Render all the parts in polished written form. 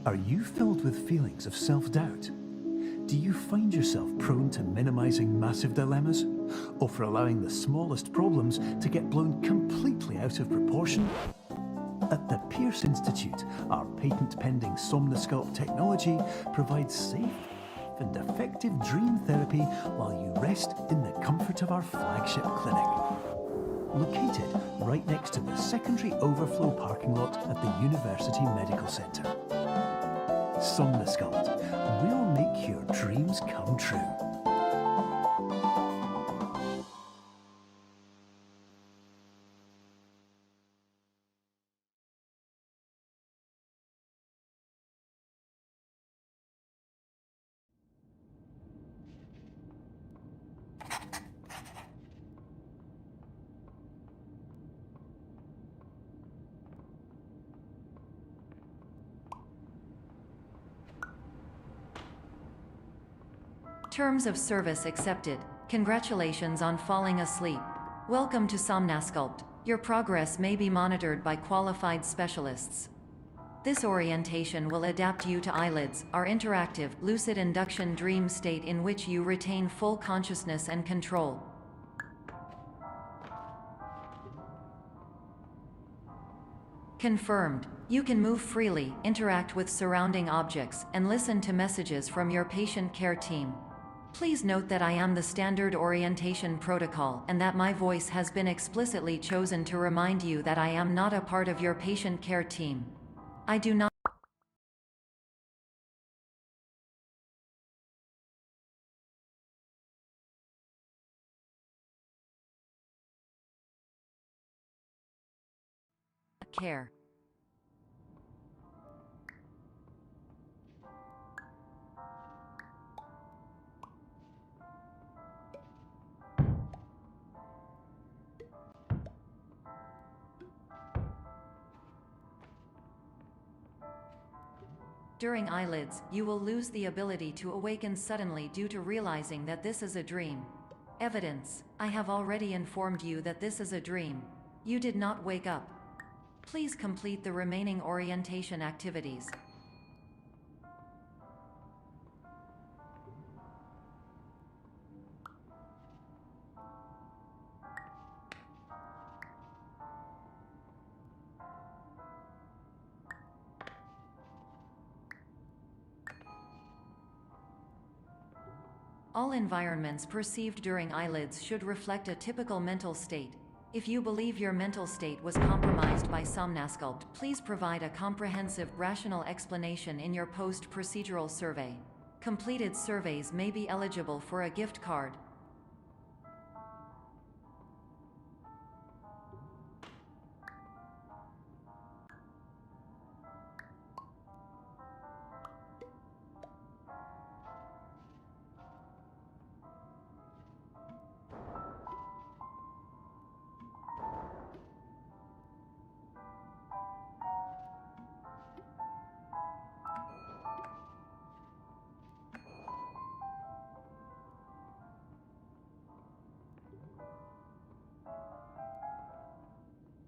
Are you filled with feelings of self-doubt? Do you find yourself prone to minimizing massive dilemmas? Or for allowing the smallest problems to get blown completely out of proportion? At the Pierce Institute, our patent-pending Somnosculpt technology provides safe and effective dream therapy while you rest in the comfort of our flagship clinic. Located right next to the secondary overflow parking lot at the University Medical Centre. Somnosculpt, we'll make your dreams come true. Terms of service accepted. Congratulations on falling asleep. Welcome to Somnosculpt. Your progress may be monitored by qualified specialists. This orientation will adapt you to eyelids, our interactive, lucid induction dream state in which you retain full consciousness and control. Confirmed. You can move freely, interact with surrounding objects, and listen to messages from your patient care team. Please note that I am the standard orientation protocol and that my voice has been explicitly chosen to remind you that I am not a part of your patient care team. I do not care. During eyelids, you will lose the ability to awaken suddenly due to realizing that this is a dream. Evidence: I have already informed you that this is a dream. You did not wake up. Please complete the remaining orientation activities. All environments perceived during eyelids should reflect a typical mental state. If you believe your mental state was compromised by Somnosculpt, please provide a comprehensive, rational explanation in your post-procedural survey. Completed surveys may be eligible for a gift card.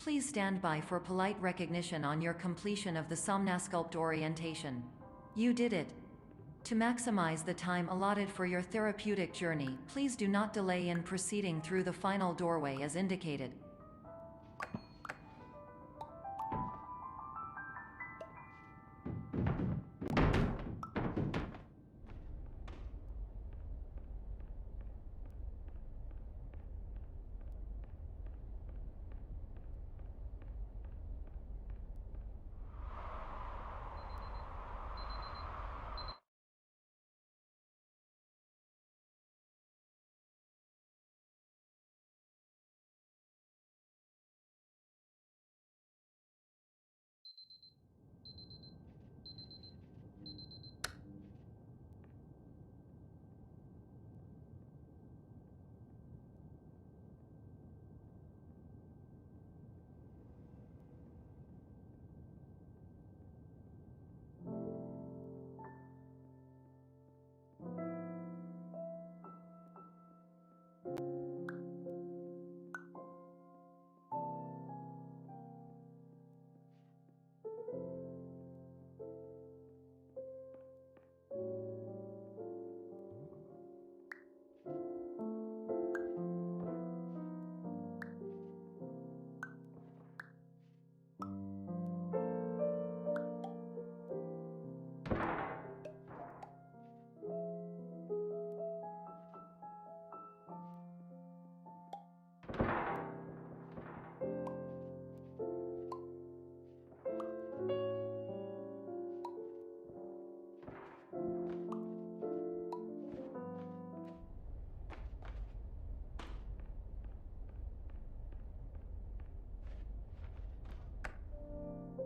Please stand by for polite recognition on your completion of the Somnosculpt orientation. You did it. To maximize the time allotted for your therapeutic journey, please do not delay in proceeding through the final doorway as indicated.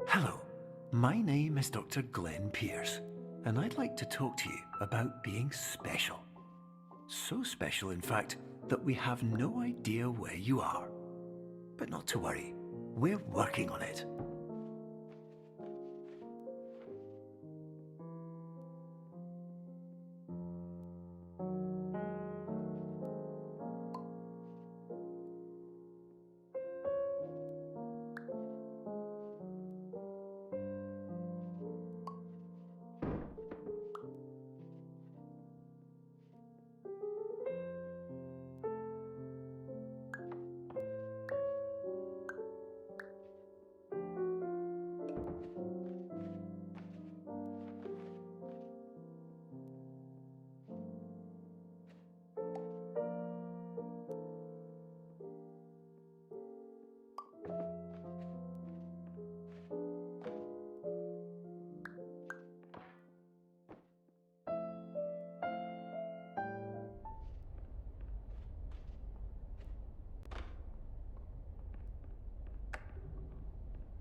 Hello, my name is Dr. Glenn Pierce, and I'd like to talk to you about being special. So special, in fact, that we have no idea where you are. But not to worry, we're working on it.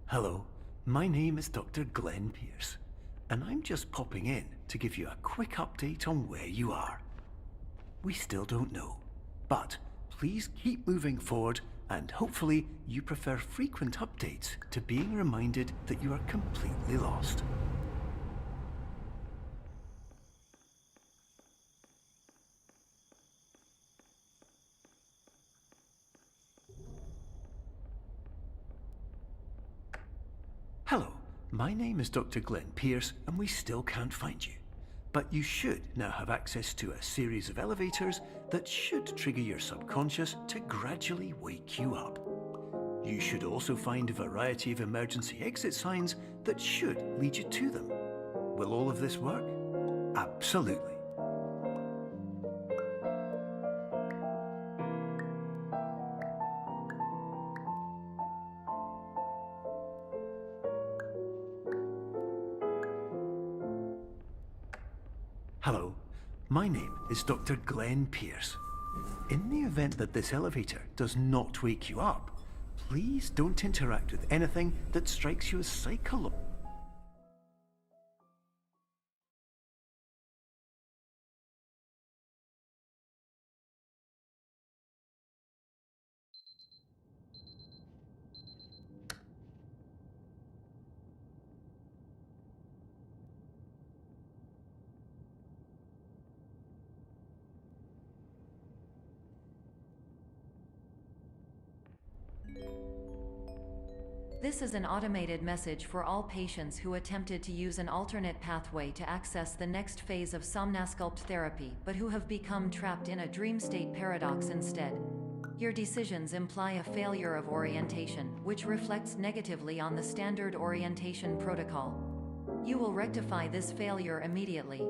Hello, my name is Dr. Glenn Pierce, and I'm just popping in to give you a quick update on where you are. We still don't know, but please keep moving forward, and hopefully you prefer frequent updates to being reminded that you are completely lost. Hello, my name is Dr. Glenn Pierce, and we still can't find you. But you should now have access to a series of elevators that should trigger your subconscious to gradually wake you up. You should also find a variety of emergency exit signs that should lead you to them. Will all of this work? Absolutely. Hello, my name is Dr. Glenn Pierce. In the event that this elevator does not wake you up, please don't interact with anything that strikes you as psychological. This is an automated message for all patients who attempted to use an alternate pathway to access the next phase of somnasculpt therapy but who have become trapped in a dream state paradox instead. Your decisions imply a failure of orientation, which reflects negatively on the standard orientation protocol. You will rectify this failure immediately.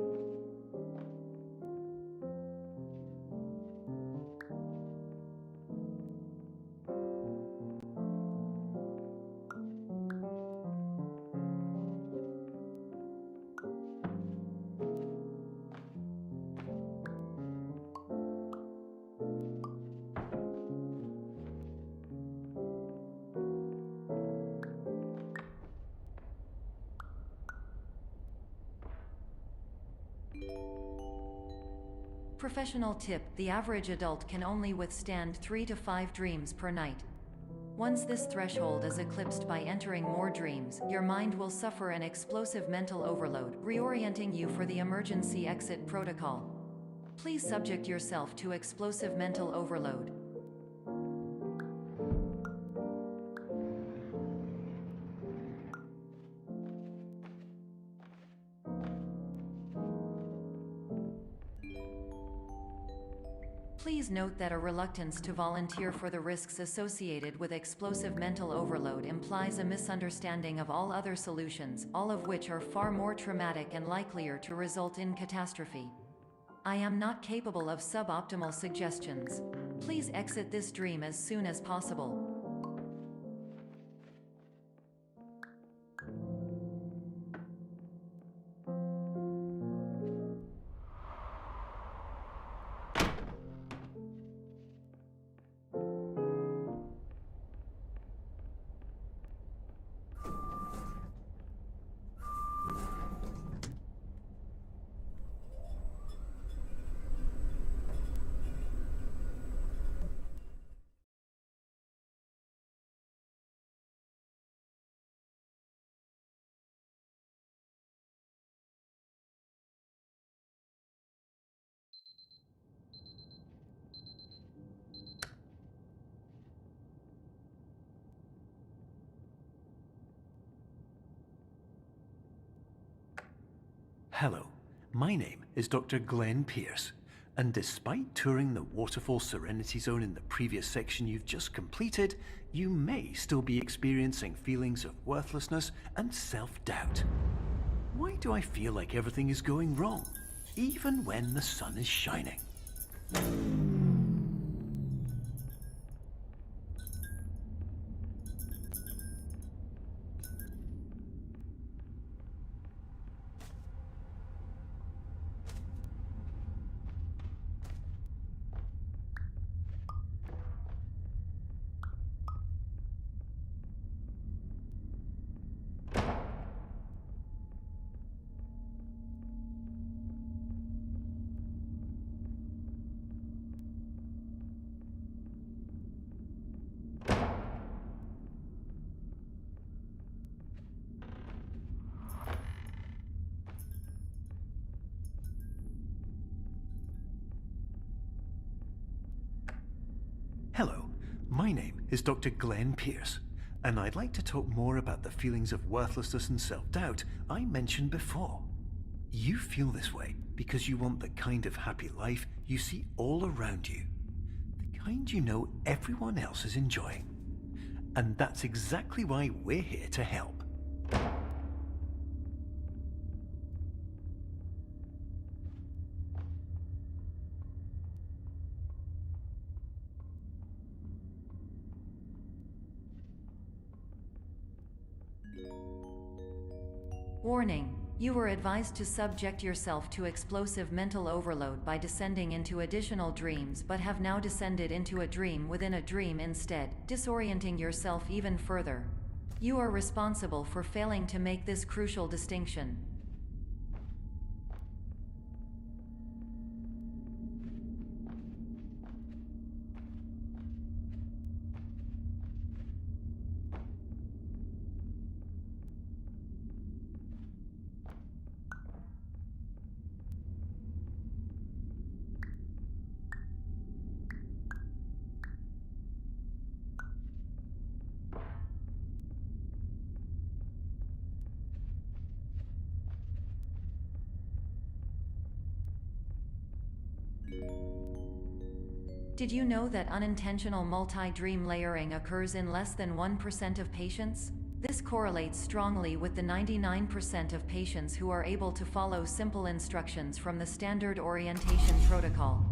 Professional tip: the average adult can only withstand 3 to 5 dreams per night. Once this threshold is eclipsed by entering more dreams, your mind will suffer an explosive mental overload, reorienting you for the emergency exit protocol. Please subject yourself to explosive mental overload. Please note that a reluctance to volunteer for the risks associated with explosive mental overload implies a misunderstanding of all other solutions, all of which are far more traumatic and likelier to result in catastrophe. I am not capable of suboptimal suggestions. Please exit this dream as soon as possible. Hello, my name is Dr. Glenn Pierce, and despite touring the Waterfall Serenity Zone in the previous section you've just completed, you may still be experiencing feelings of worthlessness and self-doubt. Why do I feel like everything is going wrong, even when the sun is shining? Hello, my name is Dr. Glenn Pierce, and I'd like to talk more about the feelings of worthlessness and self-doubt I mentioned before. You feel this way because you want the kind of happy life you see all around you, the kind you know everyone else is enjoying. And that's exactly why we're here to help. Warning. You were advised to subject yourself to explosive mental overload by descending into additional dreams, but have now descended into a dream within a dream instead, disorienting yourself even further. You are responsible for failing to make this crucial distinction. Did you know that unintentional multi-dream layering occurs in less than 1% of patients? This correlates strongly with the 99% of patients who are able to follow simple instructions from the standard orientation protocol.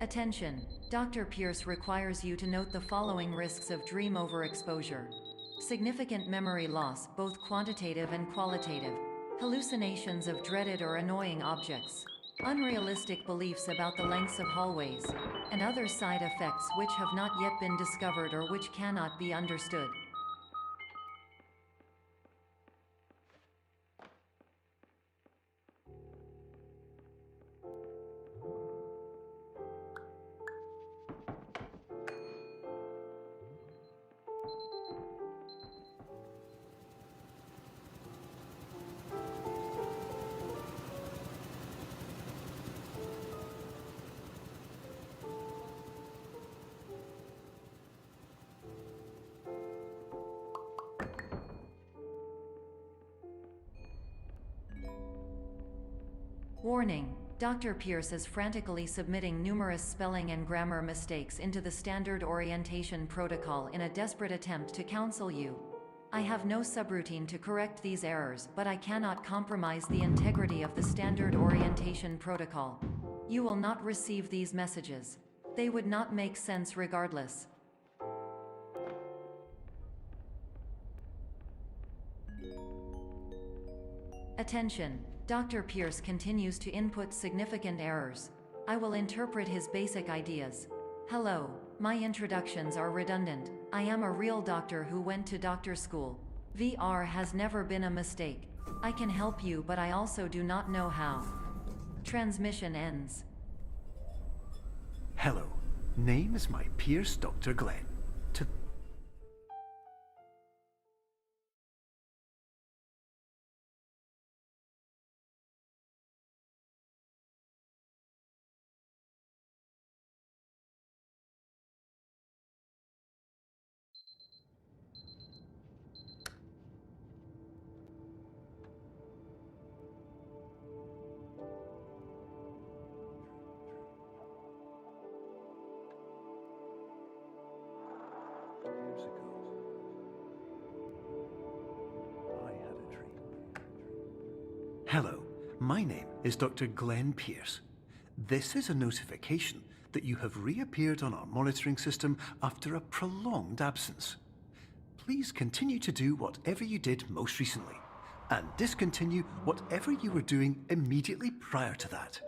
Attention! Dr. Pierce requires you to note the following risks of dream overexposure. Significant memory loss, both quantitative and qualitative. Hallucinations of dreaded or annoying objects. Unrealistic beliefs about the lengths of hallways. And other side effects which have not yet been discovered or which cannot be understood. Warning: Dr. Pierce is frantically submitting numerous spelling and grammar mistakes into the standard orientation protocol in a desperate attempt to counsel you. I have no subroutine to correct these errors, but I cannot compromise the integrity of the standard orientation protocol. You will not receive these messages. They would not make sense regardless. Attention! Dr. Pierce continues to input significant errors. I will interpret his basic ideas. Hello, my introductions are redundant. I am a real doctor who went to doctor school. VR has never been a mistake. I can help you, but I also do not know how. Transmission ends. Hello, name is my Pierce Dr. Glenn. To years ago, I had a dream. Hello, my name is Dr. Glenn Pierce. This is a notification that you have reappeared on our monitoring system after a prolonged absence. Please continue to do whatever you did most recently, and discontinue whatever you were doing immediately prior to that.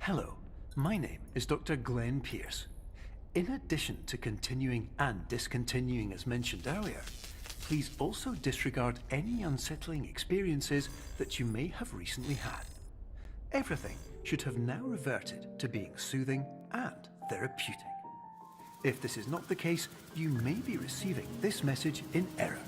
Hello, my name is Dr. Glenn Pierce. In addition to continuing and discontinuing as mentioned earlier, please also disregard any unsettling experiences that you may have recently had. Everything should have now reverted to being soothing and therapeutic. If this is not the case, you may be receiving this message in error.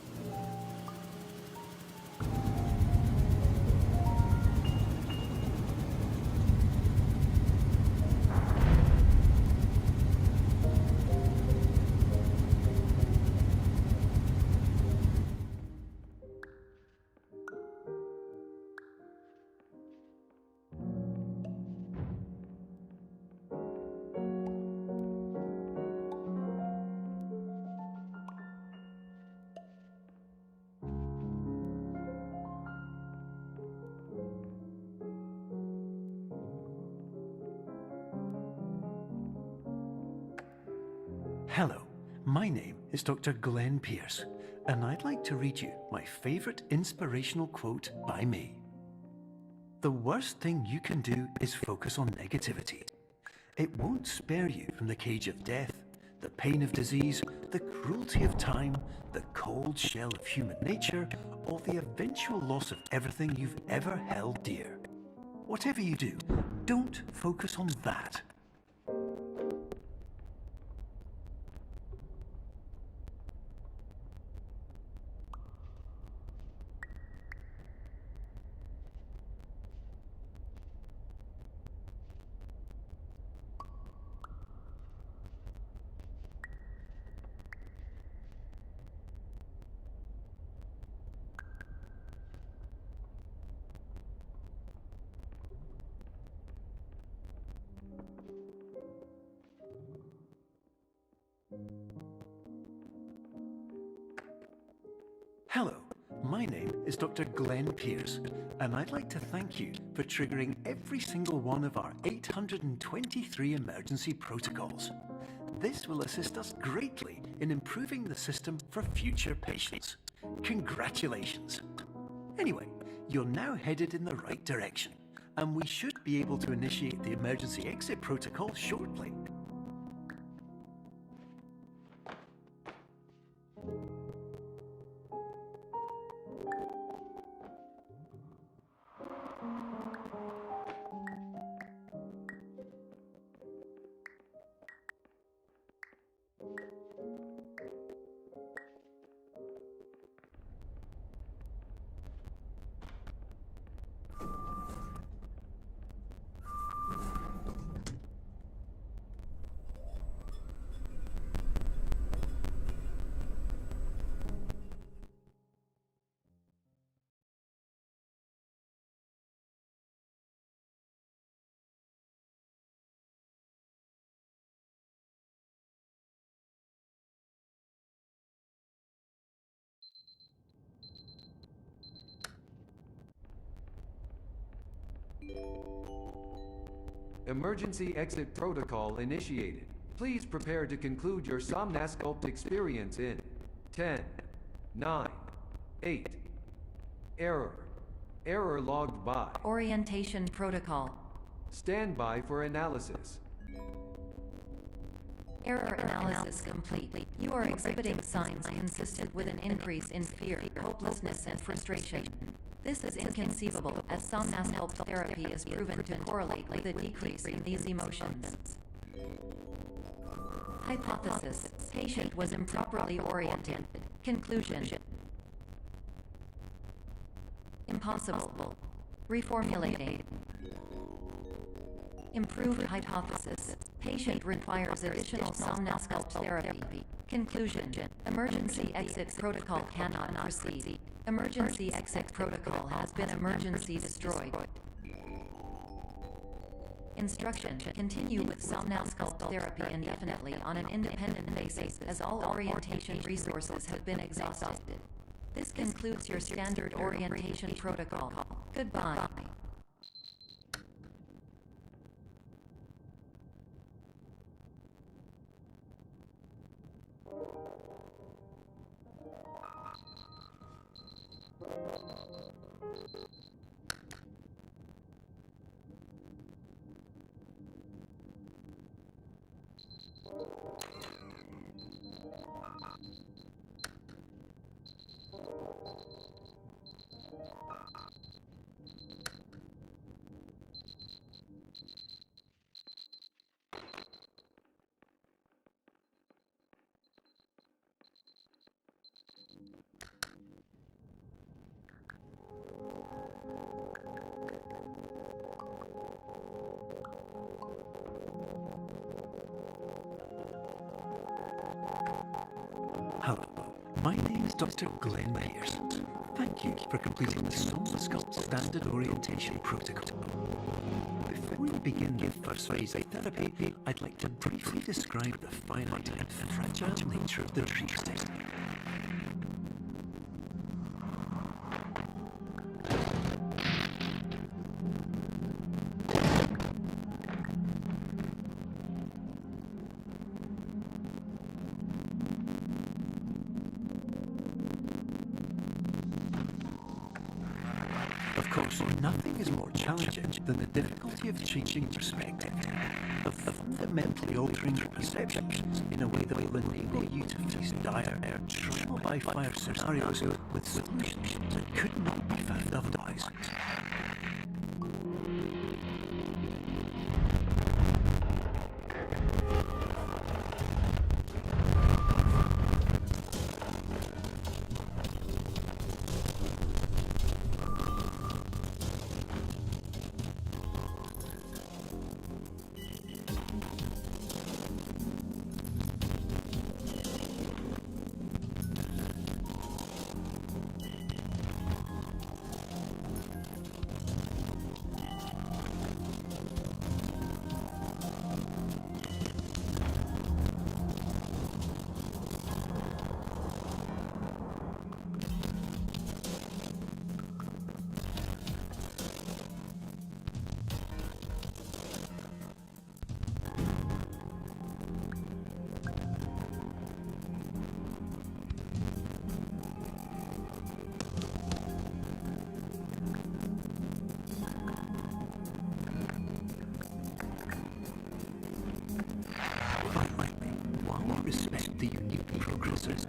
Hello, my name is Dr. Glenn Pierce, and I'd like to read you my favorite inspirational quote by me. The worst thing you can do is focus on negativity. It won't spare you from the cage of death, the pain of disease, the cruelty of time, the cold shell of human nature, or the eventual loss of everything you've ever held dear. Whatever you do, don't focus on that. Hello, my name is Dr. Glenn Pierce, and I'd like to thank you for triggering every single one of our 823 emergency protocols. This will assist us greatly in improving the system for future patients. Congratulations! Anyway, you're now headed in the right direction, and we should be able to initiate the emergency exit protocol shortly. Emergency exit protocol initiated. Please prepare to conclude your Somnasculpt experience in 10, 9, 8. Error. Error logged by. Orientation protocol. Stand by for analysis. Error analysis complete. You are exhibiting signs consistent with an increase in fear, hopelessness, and frustration. This is inconceivable, as Somnasculpt therapy is proven to correlate with a decrease in these emotions. Hypothesis: patient was improperly oriented. Conclusion: impossible. Reformulating. Improved hypothesis: patient requires additional Somnasculpt therapy. Conclusion: emergency exit protocol cannot proceed. Emergency exit protocol has been emergency destroyed. Instruction: continue with Somnasculpt therapy indefinitely on an independent basis, as all orientation resources have been exhausted. This concludes your standard orientation protocol. Goodbye. Hello, my name is Dr. Glenn Pierce. Thank you for completing the Somnasculpt Standard Orientation Protocol. Before we begin the first phase of therapy, I'd like to briefly describe the finite and fragile nature of the treatment. Of course, nothing is more challenging than the difficulty of changing perspective, of fundamentally altering your perceptions in a way that will enable you to face dire trial-by-fire scenarios with solutions that could not be found otherwise.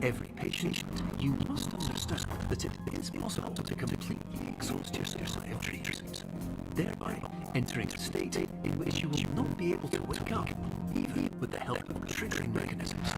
Every patient, you must understand that it is possible to completely exhaust yourself of dreams, thereby entering a state in which you will not be able to wake up, even with the help of triggering mechanisms.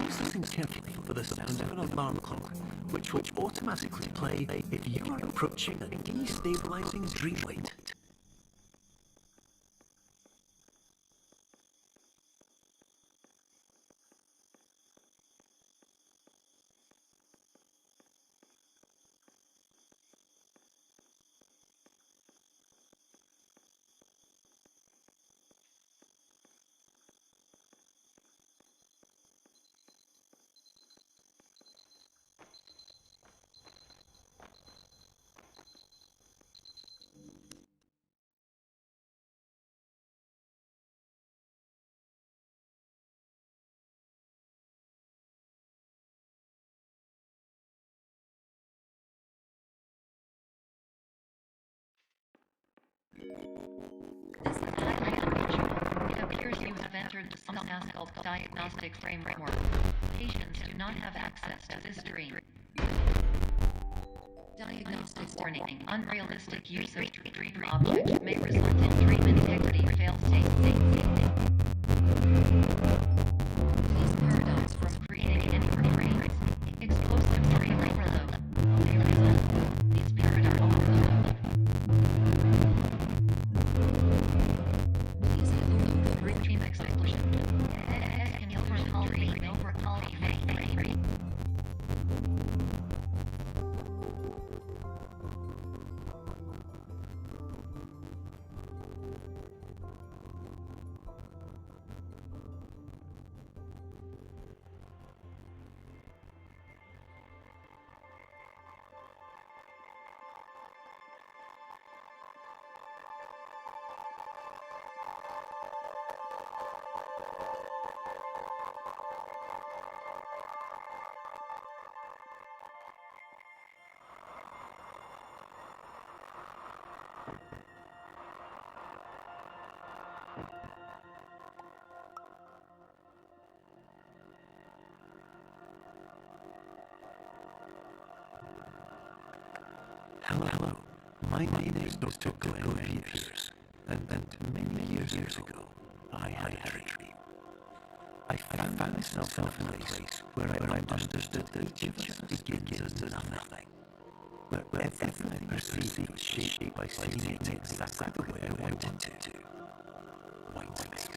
Listen carefully for the sound of an alarm clock, which will automatically play if you are approaching a destabilizing dream weight. This is highly unusual. It appears you have entered the Somnasculpt diagnostic framework. Patients do not have access to this dream. Diagnostic warning. Unrealistic use of dream object may result in dream integrity fail state. Please paradox from creating any refrains. Explosive dream overload. May result. Please paradox overload. Please overload the dream explosion. Can you overcall dream overcall dream? Hello. My name is Dr. Glenn Reupload, and many years ago, I had a dream. I found myself in a place where I understood that each of us begins as nothing, where everything I perceived was shaped by seeing it exactly the way I wanted to. White space.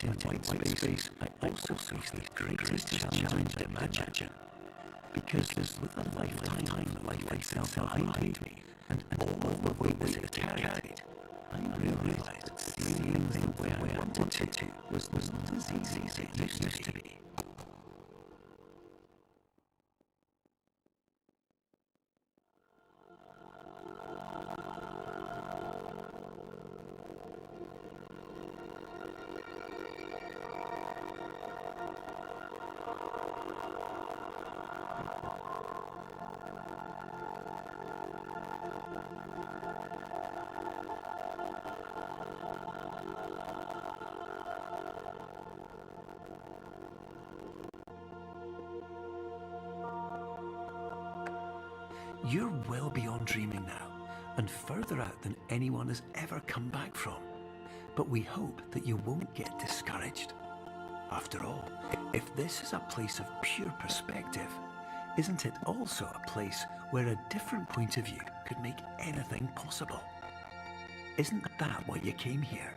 But in white space, I also face the greatest challenge to imagine. Because with a lifetime of life I felt behind me, and all of the weight that it carried, I realized that seeing the way I wanted to was not as easy as it used to be. You're well beyond dreaming now, and further out than anyone has ever come back from. But we hope that you won't get discouraged. After all, if this is a place of pure perspective, isn't it also a place where a different point of view could make anything possible? Isn't that why you came here?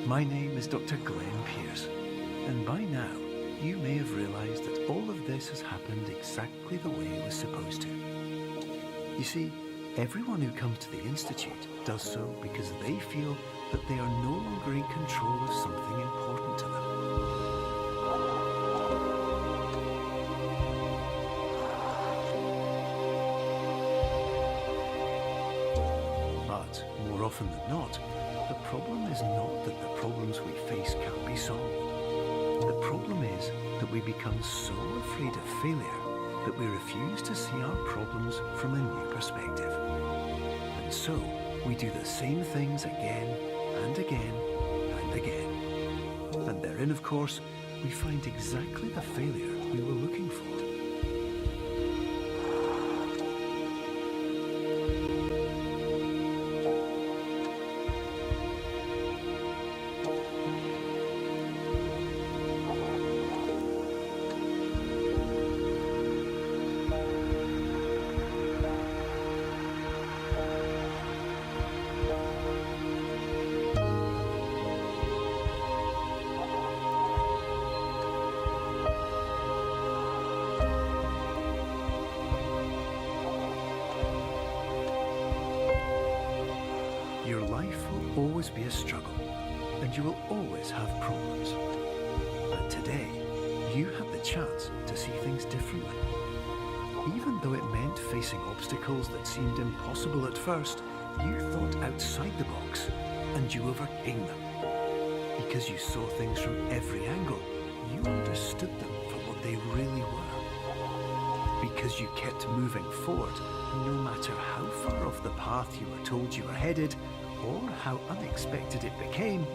My name is Dr. Glenn Pierce, and by now you may have realized that all of this has happened exactly the way it was supposed to. You see, everyone who comes to the Institute does so because they feel that they are no longer in control of something important to them. But more often than not, the problem is not that the problems we face can't be solved. The problem is that we become so afraid of failure that we refuse to see our problems from a new perspective. And so, we do the same things again and again and again. And therein, of course, we find exactly the failure we were looking for. always be a struggle, and you will always have problems. But today, you have the chance to see things differently. Even though it meant facing obstacles that seemed impossible at first, you thought outside the box, and you overcame them. Because you saw things from every angle, you understood them for what they really were. Because you kept moving forward, no matter how far off the path you were told you were headed, or how unexpected it became,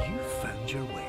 you found your way.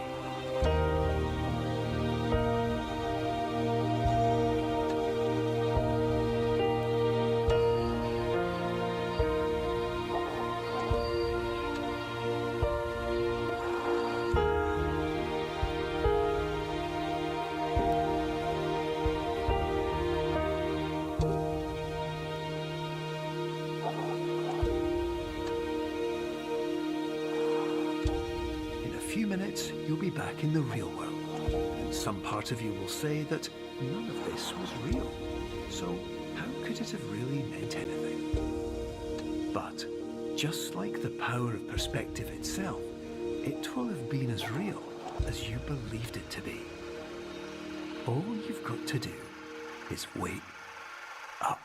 In a few minutes, you'll be back in the real world, and some part of you will say that none of this was real. So how could it have really meant anything? But just like the power of perspective itself, it will have been as real as you believed it to be. All you've got to do is wake up.